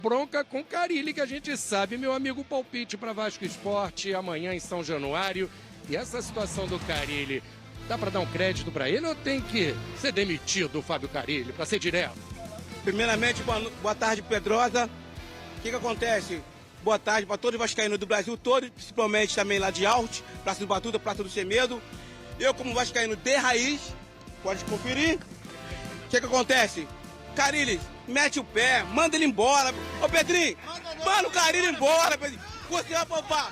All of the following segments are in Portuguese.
Bronca com Carille, que a gente sabe, meu amigo, palpite para Vasco Esporte amanhã em São Januário. E essa situação do Carille, dá para dar um crédito para ele ou tem que ser demitido o Fábio Carille, para ser direto? Primeiramente, boa tarde, Pedrosa. O que acontece? Boa tarde para todos os vascaínos do Brasil todo, principalmente também lá de Alt, Praça do Batuta, Praça do Sem Medo. Eu, como vascaíno de raiz, pode conferir. O que acontece? Carille, mete o pé, manda ele embora. Ô Pedrinho, manda o Carille embora, Pedrinho. Você vai poupar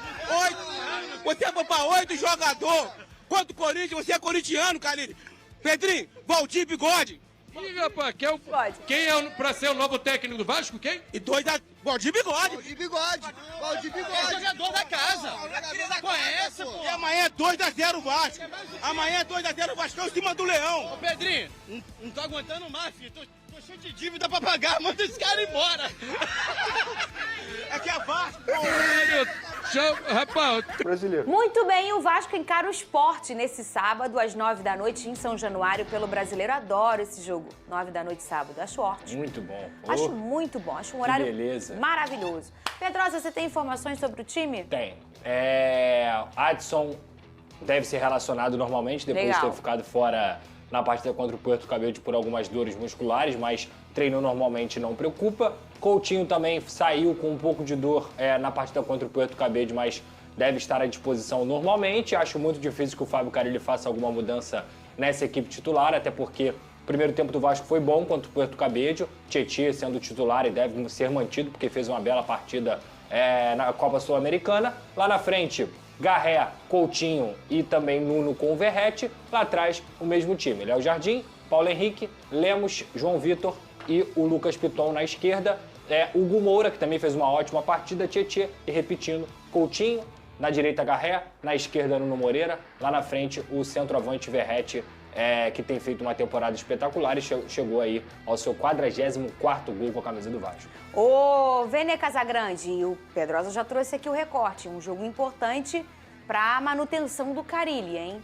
8 jogadores. Quanto Corinthians, você é corintiano, Carille. Pedrinho, Valdir Bigode. Ih, rapaz, quem é pra ser o novo técnico do Vasco? Quem? E dois da Valdir Bigode. Valdir Bigode. É jogador da casa. Conhece, pô. E amanhã é 2-0 Vasco. Amanhã é 2-0 Vasco em cima do Leão. Ô, Pedrinho, não tô aguentando mais, filho. Tô cheio de dívida pra pagar. Manda esse cara embora. É que é Vasco. Rapaz, Brasileiro. Muito bem, o Vasco encara o Sport nesse sábado, às 9 da noite, em São Januário, pelo Brasileiro. Adoro esse jogo, 9 da noite, sábado. Acho ótimo. Muito bom. Acho muito bom. Acho um horário beleza. maravilhoso. Pedrosa, você tem informações sobre o time? Tem. Adson deve ser relacionado normalmente, depois de ter ficado fora na partida contra o Puerto Cabello por algumas dores musculares, mas treinou normalmente, não preocupa. Coutinho também saiu com um pouco de dor na partida contra o Puerto Cabello, mas deve estar à disposição normalmente. Acho muito difícil que o Fábio Carille faça alguma mudança nessa equipe titular, até porque o primeiro tempo do Vasco foi bom contra o Puerto Cabello. Tietê sendo titular e deve ser mantido, porque fez uma bela partida na Copa Sul-Americana. Lá na frente, Garré, Coutinho e também Nuno com o Verratti. Lá atrás, o mesmo time. Léo Jardim, Paulo Henrique, Lemos, João Vitor e o Lucas Piton na esquerda. Hugo Moura, que também fez uma ótima partida, Tietê, e repetindo, Coutinho, na direita Garré, na esquerda Nuno Moreira, lá na frente o centroavante Verratti, que tem feito uma temporada espetacular e chegou aí ao seu 44º gol com a camisa do Vasco. Ô, Vene Casagrande, e o Pedrosa já trouxe aqui o recorte, um jogo importante para a manutenção do Carille, hein?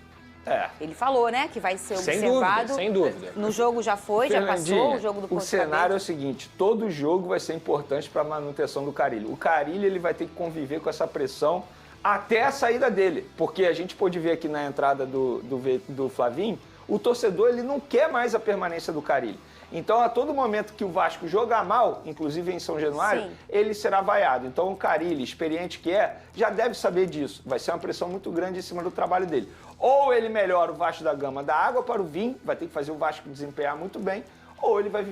Ele falou, né, que vai ser observado. Sem dúvida. No jogo já foi, já passou o jogo do Porto O cenário Cabello. é o seguinte, todo jogo vai ser importante para a manutenção do Carille. O Carille ele vai ter que conviver com essa pressão até a saída dele, porque a gente pôde ver aqui na entrada do Flavinho, o torcedor ele não quer mais a permanência do Carille. Então, a todo momento que o Vasco jogar mal, inclusive em São Januário, ele será vaiado. Então, o Carille, experiente que já deve saber disso. Vai ser uma pressão muito grande em cima do trabalho dele. Ou ele melhora o Vasco da Gama da água para o vinho, vai ter que fazer o Vasco desempenhar muito bem, ou ele vai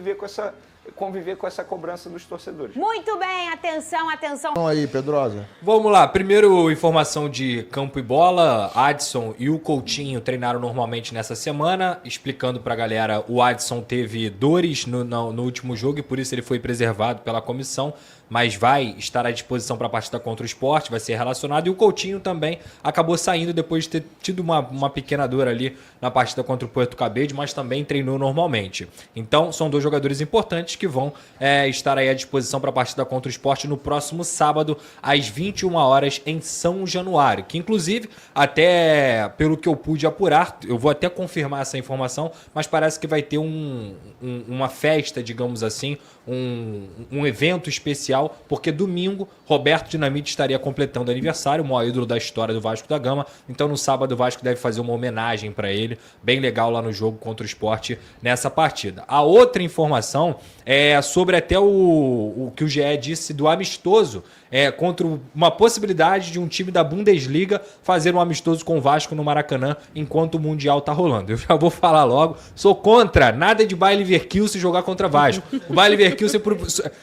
conviver com essa cobrança dos torcedores. Muito bem, atenção, atenção. Então aí, Pedrosa. Vamos lá, primeiro informação de campo e bola. Adson e o Coutinho treinaram normalmente nessa semana. Explicando pra galera, o Adson teve dores no último jogo e por isso ele foi preservado pela comissão, mas vai estar à disposição para a partida contra o Sport, vai ser relacionado. E o Coutinho também acabou saindo depois de ter tido uma pequena dor ali na partida contra o Puerto Cabello, mas também treinou normalmente. Então, são dois jogadores importantes que vão estar aí à disposição para a partida contra o Sport no próximo sábado, às 21 horas, em São Januário. Que, inclusive, até pelo que eu pude apurar, eu vou até confirmar essa informação, mas parece que vai ter uma festa, digamos assim, um evento especial, porque domingo Roberto Dinamite estaria completando aniversário, o maior ídolo da história do Vasco da Gama. Então no sábado o Vasco deve fazer uma homenagem para ele, bem legal lá no jogo contra o Sport nessa partida. A outra informação é sobre até o que o GE disse do amistoso, contra uma possibilidade de um time da Bundesliga fazer um amistoso com o Vasco no Maracanã enquanto o Mundial tá rolando. Eu já vou falar logo, sou contra, nada de Bayer Leverkusen jogar contra Vasco. O Bayer Leverkusen,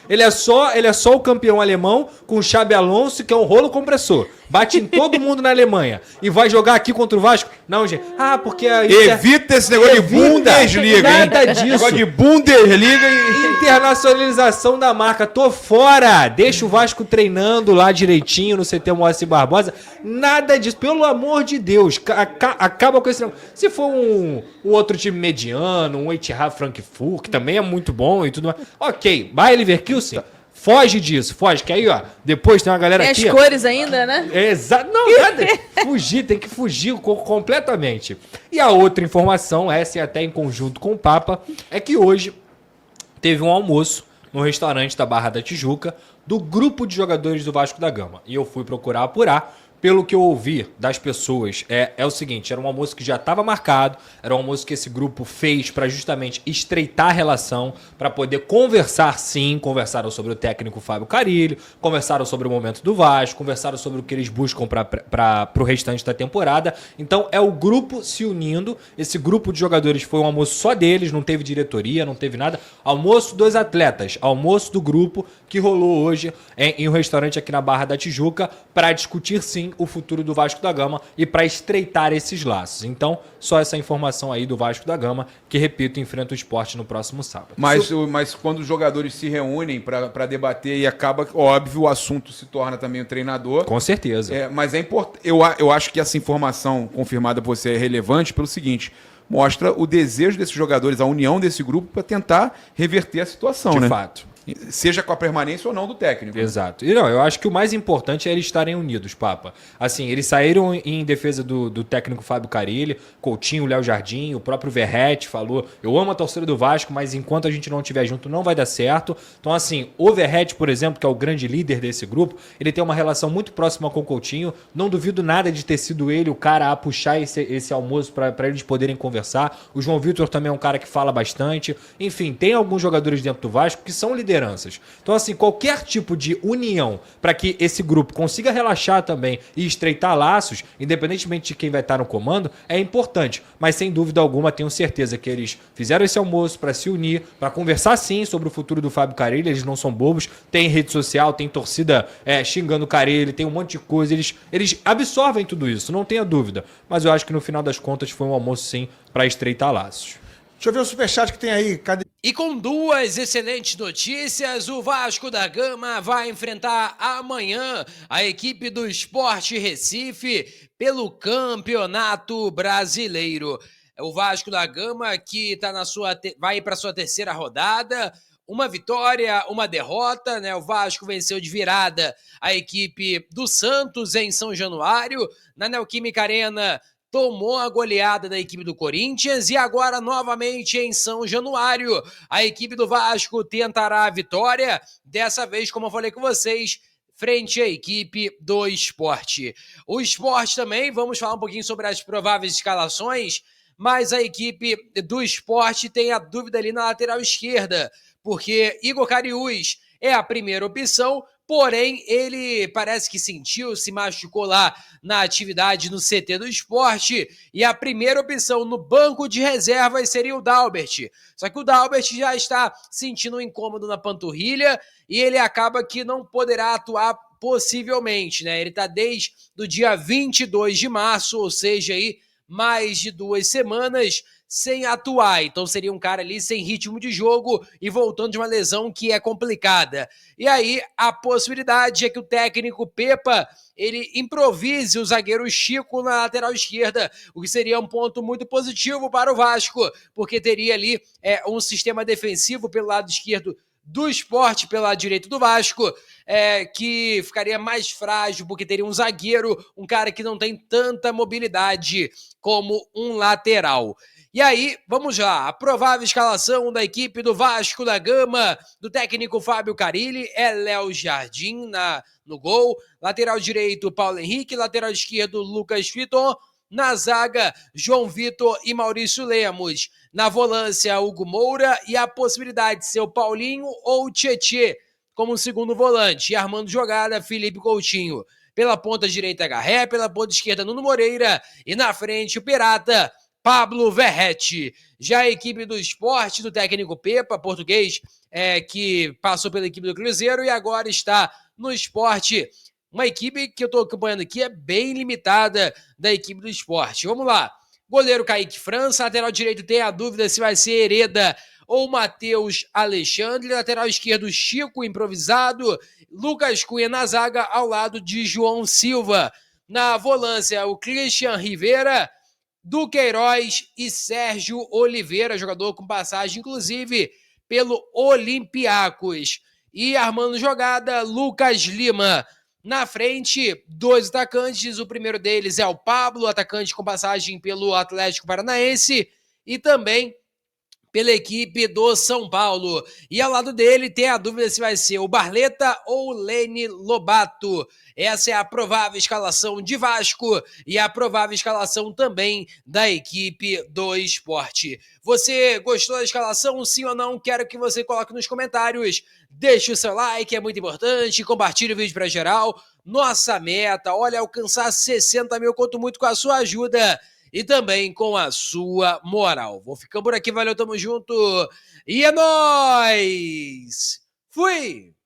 ele é só o campeão alemão com o Xabi Alonso, que é um rolo compressor. Bate em todo mundo na Alemanha e vai jogar aqui contra o Vasco? Não, gente. Porque Evita esse negócio de Bundesliga, hein? Nada disso. Negócio de Bundesliga e internacionalização da marca. Tô fora. Deixa o Vasco treinando lá direitinho no CT Moacir Barbosa. Nada disso. Pelo amor de Deus. Acaba com esse negócio. Se for um outro time mediano, um Eintracht Frankfurt, que também é muito bom e tudo mais. Ok. Bayer Leverkusen. Foge disso, foge, que aí, ó, depois tem uma galera tem aqui... Tem as cores ainda, né? Exato, não, nada, tem que fugir completamente. E a outra informação, essa é até em conjunto com o Papa, é que hoje teve um almoço no restaurante da Barra da Tijuca, do grupo de jogadores do Vasco da Gama. E eu fui procurar apurar. Pelo que eu ouvi das pessoas, é o seguinte, era um almoço que já estava marcado, era um almoço que esse grupo fez para justamente estreitar a relação, para poder conversar sim, conversaram sobre o técnico Fábio Carille, conversaram sobre o momento do Vasco, conversaram sobre o que eles buscam para o restante da temporada. Então é o grupo se unindo, esse grupo de jogadores foi um almoço só deles, não teve diretoria, não teve nada. Almoço dos atletas, almoço do grupo que rolou hoje em um restaurante aqui na Barra da Tijuca para discutir sim o futuro do Vasco da Gama e para estreitar esses laços. Então, só essa informação aí do Vasco da Gama, que, repito, enfrenta o Sport no próximo sábado. Mas quando os jogadores se reúnem para debater e acaba, óbvio, o assunto se torna também o treinador. Com certeza. Mas é importante. Eu acho que essa informação confirmada por você é relevante pelo seguinte: mostra o desejo desses jogadores, a união desse grupo para tentar reverter a situação, né? De fato. Seja com a permanência ou não do técnico. Exato. E não, eu acho que o mais importante é eles estarem unidos, Papa. Assim, eles saíram em defesa do técnico Fábio Carille, Coutinho, Léo Jardim, o próprio Verratti falou, eu amo a torcida do Vasco, mas enquanto a gente não estiver junto não vai dar certo. Então assim, o Verratti, por exemplo, que é o grande líder desse grupo, ele tem uma relação muito próxima com o Coutinho, não duvido nada de ter sido ele o cara a puxar esse almoço para eles poderem conversar. O João Vitor também é um cara que fala bastante. Enfim, tem alguns jogadores dentro do Vasco que são lideranças. Então, assim, qualquer tipo de união para que esse grupo consiga relaxar também e estreitar laços, independentemente de quem vai estar no comando, é importante. Mas, sem dúvida alguma, tenho certeza que eles fizeram esse almoço para se unir, para conversar, sim, sobre o futuro do Fábio Carille. Eles não são bobos. Tem rede social, tem torcida xingando o Carille, tem um monte de coisa. Eles absorvem tudo isso, não tenha dúvida. Mas eu acho que, no final das contas, foi um almoço, sim, para estreitar laços. Deixa eu ver o superchat que tem aí. Cadê? E com duas excelentes notícias, o Vasco da Gama vai enfrentar amanhã a equipe do Sport Recife pelo Campeonato Brasileiro. O Vasco da Gama que tá vai para sua terceira rodada, uma vitória, uma derrota, né? O Vasco venceu de virada a equipe do Santos em São Januário, na Neoquímica Arena. Tomou a goleada da equipe do Corinthians e agora novamente em São Januário. A equipe do Vasco tentará a vitória, dessa vez, como eu falei com vocês, frente à equipe do Sport. O Sport também, vamos falar um pouquinho sobre as prováveis escalações, mas a equipe do Sport tem a dúvida ali na lateral esquerda, porque Igor Cariús é a primeira opção, porém, ele parece que se machucou lá na atividade no CT do Sport, e a primeira opção no banco de reservas seria o Dalbert. Só que o Dalbert já está sentindo um incômodo na panturrilha e ele acaba que não poderá atuar possivelmente, né? Ele está desde o dia 22 de março, ou seja, aí mais de 2 semanas sem atuar, então seria um cara ali sem ritmo de jogo e voltando de uma lesão que é complicada. E aí a possibilidade é que o técnico Pepa, ele improvise o zagueiro Chico na lateral esquerda, o que seria um ponto muito positivo para o Vasco, porque teria ali um sistema defensivo pelo lado esquerdo do Sport, pelo lado direito do Vasco, que ficaria mais frágil, porque teria um zagueiro, um cara que não tem tanta mobilidade como um lateral. E aí, vamos lá, a provável escalação da equipe do Vasco da Gama, do técnico Fábio Carille, é Léo Jardim no gol, lateral direito Paulo Henrique, lateral esquerdo Lucas Fiton, na zaga João Vitor e Maurício Lemos, na volância Hugo Moura e a possibilidade de ser o Paulinho ou o Tietê como segundo volante, e armando jogada Felipe Coutinho. Pela ponta direita Garré, pela ponta esquerda Nuno Moreira e na frente o Pirata Pablo Verratti. Já a equipe do Sport, do técnico Pepa, português, que passou pela equipe do Cruzeiro e agora está no Sport. Uma equipe que eu estou acompanhando aqui é bem limitada da equipe do Sport. Vamos lá. Goleiro Kaique França, lateral direito tem a dúvida se vai ser Hereda ou Matheus Alexandre, lateral esquerdo Chico improvisado, Lucas Cunha na zaga ao lado de João Silva. Na volância, o Christian Rivera, Duqueiroz e Sérgio Oliveira, jogador com passagem, inclusive, pelo Olympiacos. E armando jogada, Lucas Lima. Na frente, 2 atacantes, o primeiro deles é o Pablo, atacante com passagem pelo Atlético Paranaense, e também pela equipe do São Paulo. E ao lado dele tem a dúvida se vai ser o Barleta ou o Lene Lobato. Essa é a provável escalação de Vasco e a provável escalação também da equipe do Sport. Você gostou da escalação, sim ou não? Quero que você coloque nos comentários. Deixe o seu like, é muito importante. Compartilhe o vídeo para geral. Nossa meta, olha, alcançar 60 mil, conto muito com a sua ajuda e também com a sua moral. Vou ficando por aqui, valeu, tamo junto e é nóis! Fui!